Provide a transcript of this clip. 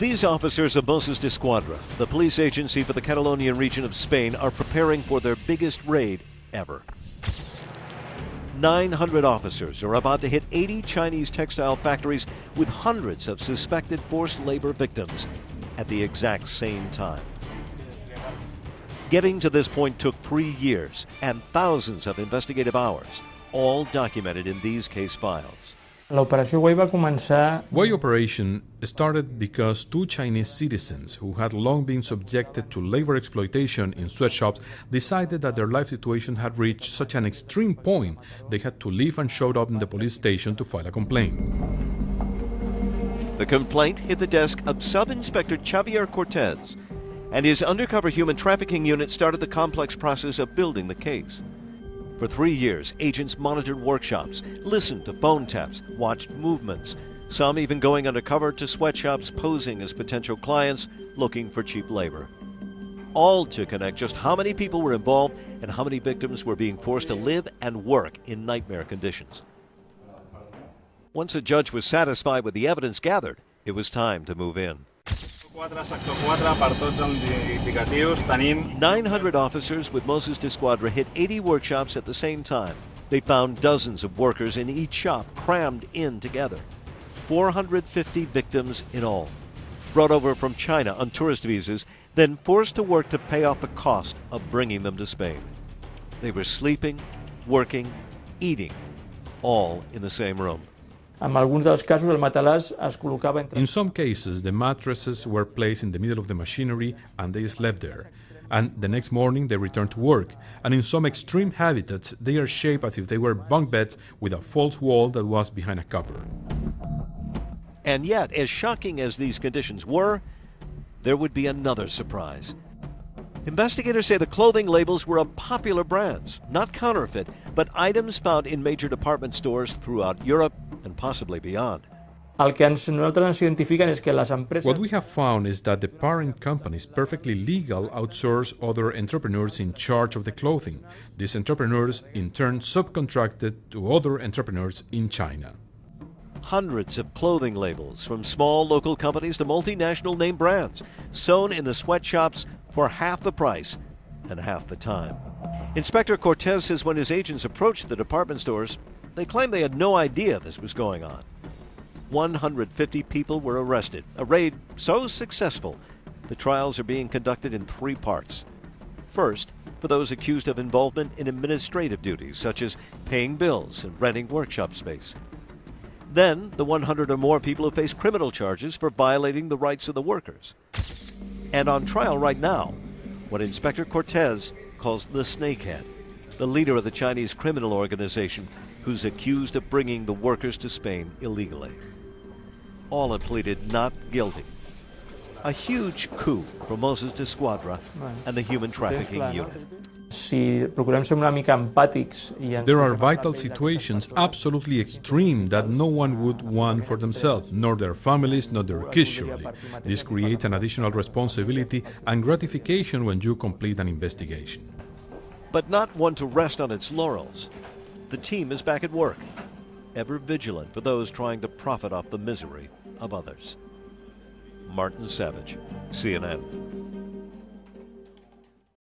These officers of Mossos d'Esquadra, the police agency for the Catalonian region of Spain, are preparing for their biggest raid ever. 900 officers are about to hit 80 Chinese textile factories with hundreds of suspected forced labor victims at the exact same time. Getting to this point took 3 years and thousands of investigative hours, all documented in these case files. Why operation started because 2 Chinese citizens who had long been subjected to labor exploitation in sweatshops decided that their life situation had reached such an extreme point they had to leave and showed up in the police station to file a complaint. The complaint hit the desk of Sub-Inspector Xavier Cortez, and his undercover human trafficking unit started the complex process of building the case. For 3 years, agents monitored workshops, listened to phone taps, watched movements, some even going undercover to sweatshops posing as potential clients looking for cheap labor. All to connect just how many people were involved and how many victims were being forced to live and work in nightmare conditions. Once a judge was satisfied with the evidence gathered, it was time to move in. 900 officers with Mossos d'Esquadra hit 80 workshops at the same time. They found dozens of workers in each shop crammed in together. 450 victims in all. Brought over from China on tourist visas, then forced to work to pay off the cost of bringing them to Spain. They were sleeping, working, eating, all in the same room. In some cases, the mattresses were placed in the middle of the machinery and they slept there. And the next morning they returned to work. And in some extreme habitats, they are shaped as if they were bunk beds with a false wall that was behind a cupboard. And yet, as shocking as these conditions were, there would be another surprise. Investigators say the clothing labels were of popular brands, not counterfeit, but items found in major department stores throughout Europe and possibly beyond. What we have found is that the parent companies perfectly legal outsource other entrepreneurs in charge of the clothing. These entrepreneurs in turn subcontracted to other entrepreneurs in China. Hundreds of clothing labels, from small local companies to multinational name brands, sewn in the sweatshops for half the price and half the time. Inspector Cortez says when his agents approached the department stores, they claimed they had no idea this was going on. 150 people were arrested, a raid so successful, the trials are being conducted in 3 parts. First, for those accused of involvement in administrative duties, such as paying bills and renting workshop space. Then, the 100 or more people who face criminal charges for violating the rights of the workers. And on trial right now, what Inspector Cortez calls the snakehead, the leader of the Chinese criminal organization who's accused of bringing the workers to Spain illegally. All have pleaded not guilty. A huge coup for Mossos d'Esquadra and the human trafficking unit. There are vital situations absolutely extreme that no one would want for themselves, nor their families, nor their kids surely. This creates an additional responsibility and gratification when you complete an investigation. But not one to rest on its laurels. The team is back at work, ever vigilant for those trying to profit off the misery of others. Martin Savage, CNN.